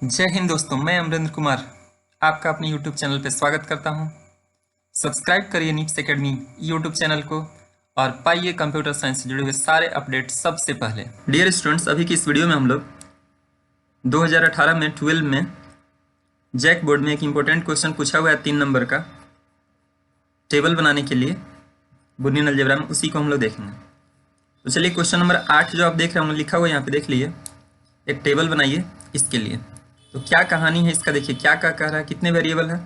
जय हिंद दोस्तों, मैं अमरेंद्र कुमार आपका अपने YouTube चैनल पर स्वागत करता हूं। सब्सक्राइब करिए नीप्स एकेडमी YouTube चैनल को और पाइए कंप्यूटर साइंस से जुड़े हुए सारे अपडेट सबसे पहले। डियर स्टूडेंट्स, अभी की इस वीडियो में हम लोग 2018 में 12 में जैक बोर्ड में एक इम्पोर्टेंट क्वेश्चन पूछा हुआ है 3 नंबर का टेबल बनाने के लिए बुनियन अलजेब्रा में, उसी को हम लोग देखेंगे। तो चलिए क्वेश्चन नंबर 8 जो आप देख रहे होंगे लिखा हुआ है यहाँ पे, देख लीजिए। एक टेबल बनाइए इसके लिए। तो क्या कहानी है इसका, देखिए क्या क्या कह रहा है, कितने वेरिएबल है।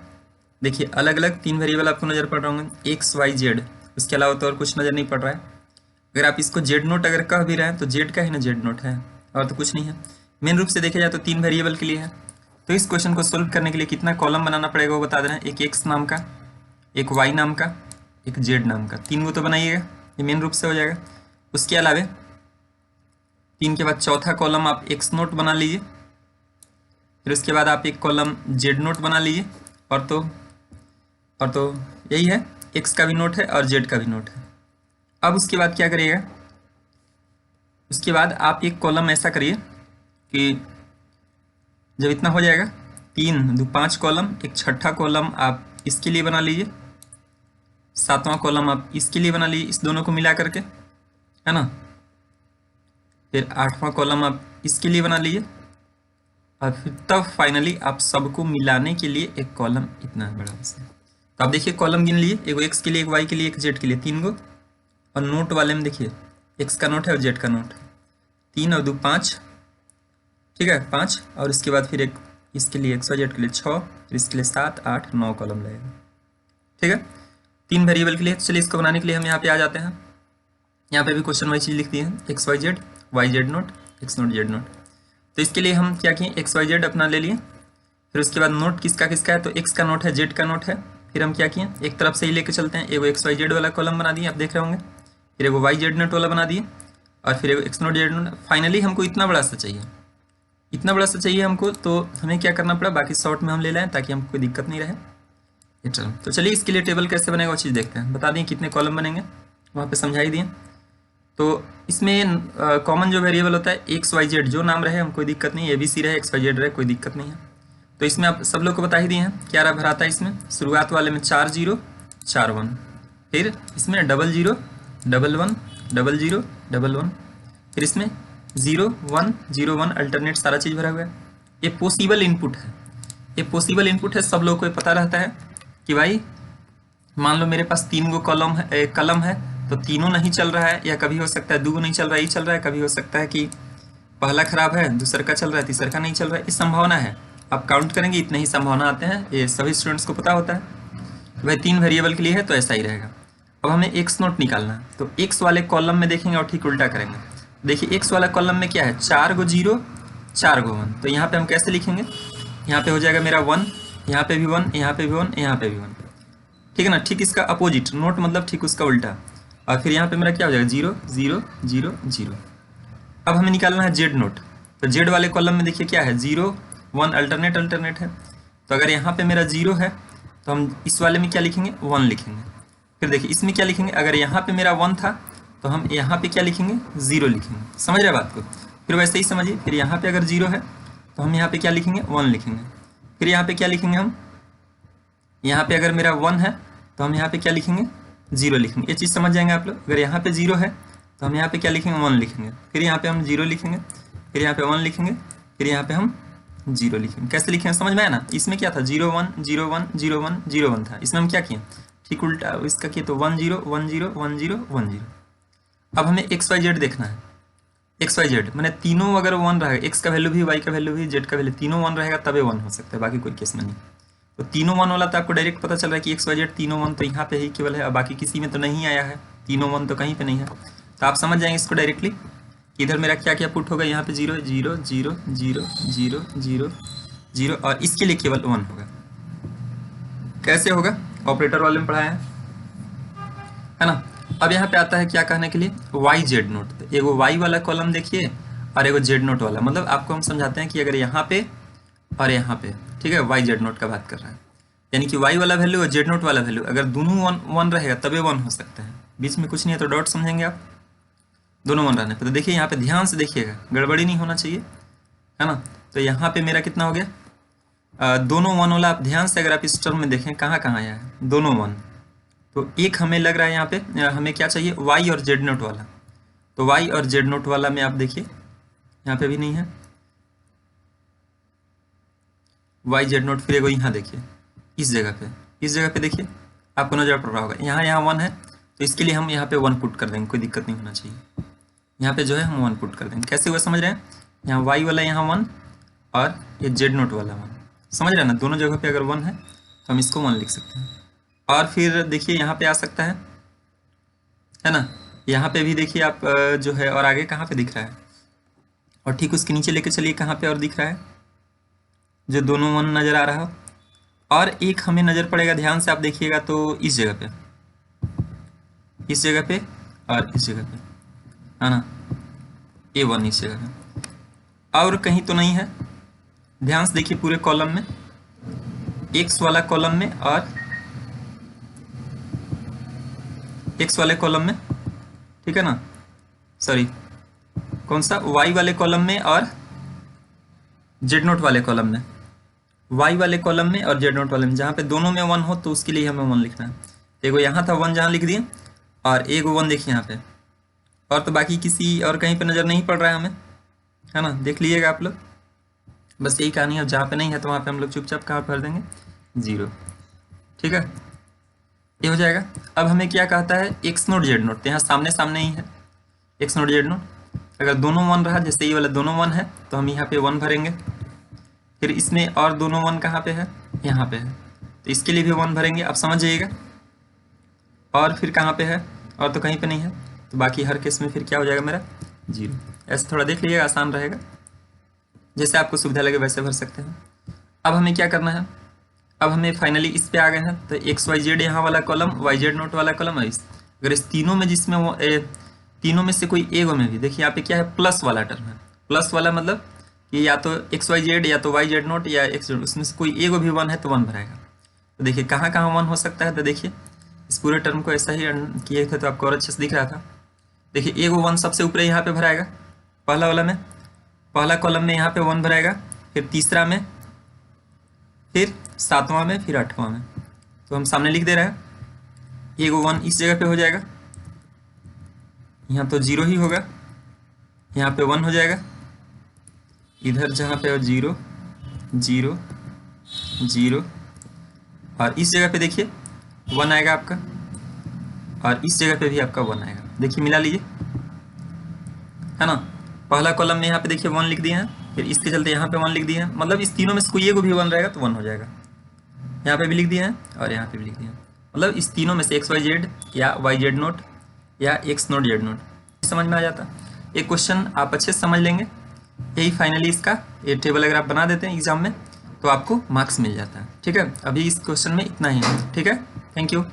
देखिए अलग अलग 3 वेरिएबल आपको नज़र पड़ रहे होंगे, एक्स वाई जेड, उसके अलावा तो और कुछ नज़र नहीं पड़ रहा है। अगर आप इसको जेड नोट अगर कह भी रहे हैं तो जेड का ही ना जेड नोट है, और तो कुछ नहीं है। मेन रूप से देखा जाए तो 3 वेरिएबल के लिए है। तो इस क्वेश्चन को सोल्व करने के लिए कितना कॉलम बनाना पड़ेगा वो बता दे रहे हैं। एक एक्स नाम का, एक वाई नाम का, एक जेड नाम का, 3 को तो बनाइएगा, ये मेन रूप से हो जाएगा। उसके अलावा 3 के बाद चौथा कॉलम आप एक्स नोट बना लीजिए, फिर उसके बाद आप एक कॉलम जेड नोट बना लीजिए, और तो यही है, एक्स का भी नोट है और जेड का भी नोट है। अब उसके बाद क्या करिएगा, उसके बाद आप एक कॉलम ऐसा करिए कि जब इतना हो जाएगा 3 2 5 कॉलम, एक छठा कॉलम आप इसके लिए बना लीजिए, 7वां कॉलम आप इसके लिए बना लीजिए, इस दोनों को मिला करके, है ना। फिर 8वां कॉलम आप इसके लिए बना लीजिए, और फिर तब फाइनली आप सबको मिलाने के लिए एक कॉलम इतना बड़ा से। तो आप देखिए कॉलम गिन लिए, एक एक्स के लिए, एक वाई के लिए, एक जेड के लिए, 3 गो। और नोट वाले में देखिए एक्स का नोट है और जेड का नोट, 3 और 2 5, ठीक है 5। और इसके बाद फिर एक इसके लिए, एक्स वाई जेड के लिए 6, फिर इसके लिए 7 8 9 कॉलम लगेगा, ठीक है 3 वेरिएबल के लिए। चलिए इसको बनाने के लिए हम यहाँ पे आ जाते हैं। यहाँ पे भी क्वेश्चन वाइज चीज़ लिख दी है, X Y Z note, X note Z note. तो इसके लिए हम क्या किए, एक्स वाई जेड अपना ले लिए, फिर उसके बाद नोट किसका किसका है, तो एक्स का नोट है, जेड का नोट है। फिर हम क्या किए, एक तरफ से ही लेके चलते हैं, एगो एक्स वाई जेड वाला कॉलम बना दिए, आप देख रहे होंगे, फिर एगो वाई जेड नोट वाला बना दिए, और फिर एगो x note Z note. Finally हमको इतना बड़ा सा चाहिए, इतना बड़ा सा चाहिए हमको। तो हमें क्या करना पड़ा, बाकी शॉर्ट में हम ले लाएँ ताकि हमको कोई दिक्कत नहीं रहे। तो चलिए इसके लिए टेबल कैसे बनेगा वो चीज़ देखते हैं। बता दें कितने कॉलम बनेंगे, वहाँ पर समझा ही दिए। तो इसमें कॉमन जो वेरिएबल होता है एक्स वाई जेड, जो नाम रहे हम कोई दिक्कत नहीं, ए बी सी रहे, एक्स वाई जेड रहे, कोई दिक्कत नहीं है। तो इसमें आप सब लोग को बता ही दिए हैं क्या रहा भराता है। इसमें शुरुआत वाले में 4 0 4 1, फिर इसमें 0 0 1 1 0 0 1 1, फिर इसमें 0 1 0 1 अल्टरनेट सारा चीज़ भरा हुआ है। ये पॉसिबल इनपुट है, ये पॉसिबल इनपुट है। सब लोग को पता रहता है कि भाई मान लो मेरे पास 3 गो कलम है, तो तीनों नहीं चल रहा है, या कभी हो सकता है 2 गो नहीं चल रहा है, ये चल रहा है, कभी हो सकता है कि पहला खराब है, दूसरा का चल रहा है, तीसरा का नहीं चल रहा है। इस संभावना है, आप काउंट करेंगे इतने ही संभावना आते हैं, ये सभी स्टूडेंट्स को पता होता है। तो भाई 3 वेरिएबल के लिए है तो ऐसा ही रहेगा। अब हमें एक्स नोट निकालना है, तो एक्स वाले कॉलम में देखेंगे और ठीक उल्टा करेंगे। देखिए एक्स वाला कॉलम में क्या है, 4 गो 0 4 गो 1। तो यहाँ पे हम कैसे लिखेंगे, यहाँ पे हो जाएगा मेरा 1, यहाँ पे भी 1, यहाँ पे भी 1, यहाँ पे भी 1, ठीक है ना। ठीक इसका अपोजिट नोट, मतलब ठीक उसका उल्टा। और फिर यहाँ पे मेरा क्या हो जाएगा, 0 0 0 0। अब हमें निकालना है जेड नोट। तो जेड वाले कॉलम में देखिए क्या है, 0 1 अल्टरनेट है। तो अगर यहाँ पे मेरा 0 है तो हम इस वाले में क्या लिखेंगे, 1 लिखेंगे। फिर देखिए इसमें क्या लिखेंगे, अगर यहाँ पे मेरा 1 था तो हम यहाँ पे क्या लिखेंगे, 0 लिखेंगे। समझ रहे बात को। फिर वैसे ही समझिए, फिर यहाँ पे अगर 0 है तो हम यहाँ पे क्या लिखेंगे, 1 लिखेंगे। फिर यहाँ पे क्या लिखेंगे हम, यहाँ पे अगर मेरा 1 है तो हम यहाँ पे क्या लिखेंगे, 0 लिखेंगे। ये चीज़ समझ जाएंगे आप लोग। अगर यहाँ पे 0 है तो हम यहाँ पे क्या लिखेंगे, 1 लिखेंगे। फिर यहाँ पे हम 0 लिखेंगे, फिर यहाँ पे 1 लिखेंगे, फिर यहाँ पे हम 0 लिखेंगे। कैसे लिखेंगे समझ में आया ना। इसमें क्या था, 0 1 0 1 0 1 0 1 था। इसमें हम क्या किए, ठीक उल्टा इसका किए, तो 1 0 1 0 1 0 1 0। अब हमें एक्स वाई जेड देखना है। एक्स वाई जेड मैंने तीनों अगर 1 रहेगा, एक्स का वैल्यू भी, वाई का वैल्यू भी, जेड का वैल्यू, तीनों 1 रहेगा तबे 1 हो सकता है, बाकी कोई केस में नहीं। तो तीनों 1 वाला तो आपको डायरेक्ट पता चल रहा है कि एक्स वाई जेड तीनों 1 तो यहाँ पे ही केवल है, और बाकी किसी में तो नहीं आया है, तीनों 1 तो कहीं पे नहीं है। तो आप समझ जाएंगे इसको डायरेक्टली कि इधर मेरा क्या क्या पुट होगा, यहाँ पे 0 0 0 0 0 0 0, और इसके लिए केवल 1 होगा। कैसे होगा, ऑपरेटर वाले में पढ़ाया है ना। अब यहाँ पे आता है क्या कहने के लिए, वाई जेड नोट। तो एगो वाई वाला कॉलम देखिए और एगो जेड नोट वाला, मतलब आपको हम समझाते हैं कि अगर यहाँ पे और यहाँ पे, ठीक है, वाई जेड नोट का बात कर रहा है, यानी कि वाई वाला वैल्यू और जेड नोट वाला वैल्यू अगर दोनों 1 रहेगा तबे 1 हो सकता है। बीच में कुछ नहीं है तो डॉट समझेंगे आप, दोनों 1 रहने पर। तो देखिए यहाँ पे ध्यान से देखिएगा, गड़बड़ी नहीं होना चाहिए, है ना। तो यहाँ पे मेरा कितना हो गया, दोनों वन वाला। आप ध्यान से अगर आप इस टर्म में देखें कहाँ कहाँ आया है, दोनों वन। तो एक हमें लग रहा है यहाँ पे हमें क्या चाहिए, वाई और जेड नोट वाला। तो वाई और जेड नोट वाला में आप देखिए यहाँ पे भी नहीं है वाई जेड नोट। फिर एगो यहाँ देखिए इस जगह पे देखिए आपको नजर पड़ रहा होगा, यहाँ वन है। तो इसके लिए हम यहाँ पे वन पुट कर देंगे, कोई दिक्कत नहीं होना चाहिए। यहाँ पे जो है हम वन पुट कर देंगे। कैसे हुआ समझ रहे हैं, यहाँ वाई वाला यहाँ वन और ये जेड नोट वाला वन, समझ रहे हैं ना। दोनों जगह पे अगर वन है तो हम इसको वन लिख सकते हैं। और फिर देखिए यहाँ पे आ सकता है ना, यहाँ पे भी देखिए आप जो है, और आगे कहाँ पे दिख रहा है, और ठीक उसके नीचे लेके चलिए कहाँ पे और दिख रहा है, जो दोनों वन नज़र आ रहा हो। और एक हमें नज़र पड़ेगा, ध्यान से आप देखिएगा तो इस जगह पे और इस जगह पे, है ना, A1 इस जगह पे। और कहीं तो नहीं है, ध्यान से देखिए पूरे कॉलम में, एक्स वाला कॉलम में और एक्स वाले कॉलम में, ठीक है ना, सॉरी कौन सा, वाई वाले कॉलम में और जेड नोट वाले कॉलम में, वाई वाले कॉलम में और जेड नोट वाले में, जहाँ पे दोनों में वन हो तो उसके लिए हमें वन लिखना है। एगो यहाँ था वन जहाँ लिख दिए, और एगो वन देखिए यहाँ पे, और तो बाकी किसी और कहीं पे नज़र नहीं पड़ रहा है हमें, है ना, देख लीजिएगा आप लोग। बस यही कहानी है, जहाँ पे नहीं है तो वहाँ पे हम लोग चुपचाप कहाँ भर देंगे, 0, ठीक है, ये हो जाएगा। अब हमें क्या कहता है, एक्स नोट जेड नोट, तो यहाँ सामने सामने ही है एक्स नोट जेड नोट। अगर दोनों वन रहा, जैसे ये वाला दोनों वन है तो हम यहाँ पे वन भरेंगे। फिर इसमें और दोनों वन कहाँ पे है, यहाँ पे है, तो इसके लिए भी वन भरेंगे, आप समझ जाइएगा। और फिर कहाँ पे है, और तो कहीं पे नहीं है, तो बाकी हर केस में फिर क्या हो जाएगा मेरा, 0। ऐसे थोड़ा देख लीजिएगा, आसान रहेगा, जैसे आपको सुविधा लगे वैसे भर सकते हैं। अब हमें क्या करना है, अब हमें फाइनली इस पे आ गए हैं, तो एक्स वाई जेड यहाँ वाला कॉलम, वाई जेड नोट वाला कॉलम, और अगर इस तीनों में जिसमें वो तीनों में से कोई एक में भी, देखिए यहाँ पे क्या है, प्लस वाला टर्म है। प्लस वाला मतलब कि या तो एक्स वाई जेड या तो वाई जेड नोट या एक्स जेड, उसमें से कोई एक भी वन है तो वन भराएगा। तो देखिए कहाँ कहाँ वन हो सकता है, तो देखिए इस पूरे टर्म को ऐसा ही किए थे तो आपको और अच्छे से दिख रहा था। देखिए एक वन सबसे ऊपर यहाँ पे भराएगा, पहला वाला में, पहला कॉलम में यहाँ पे वन भराएगा, फिर तीसरा में, फिर सातवां में, फिर आठवां में। तो हम सामने लिख दे रहे हैं, एक वन इस जगह पे हो जाएगा, यहाँ तो 0 ही होगा, यहाँ पे 1 हो जाएगा, इधर जहाँ पे 0 0 0, और इस जगह पे देखिए 1 आएगा आपका, और इस जगह पे भी आपका 1 आएगा। देखिए मिला लीजिए, है ना। पहला कॉलम में यहाँ पे देखिए 1 लिख दिए हैं, फिर इसके चलते यहाँ पे 1 लिख दिए हैं, मतलब इस तीनों में से कोई एक भी 1 रहेगा तो 1 हो जाएगा। यहाँ पे भी लिख दिए हैं और यहाँ पे भी लिख दिए हैं, मतलब इस तीनों में से एक्स वाई जेड या वाई जेड नोट या एक्स नोट जेड नोट, समझ में आ जाता। एक क्वेश्चन आप अच्छे से समझ लेंगे, यही फाइनली इसका ये टेबल अगर आप बना देते हैं एग्जाम में तो आपको मार्क्स मिल जाता है, ठीक है। अभी इस क्वेश्चन में इतना ही है, ठीक है, थैंक यू।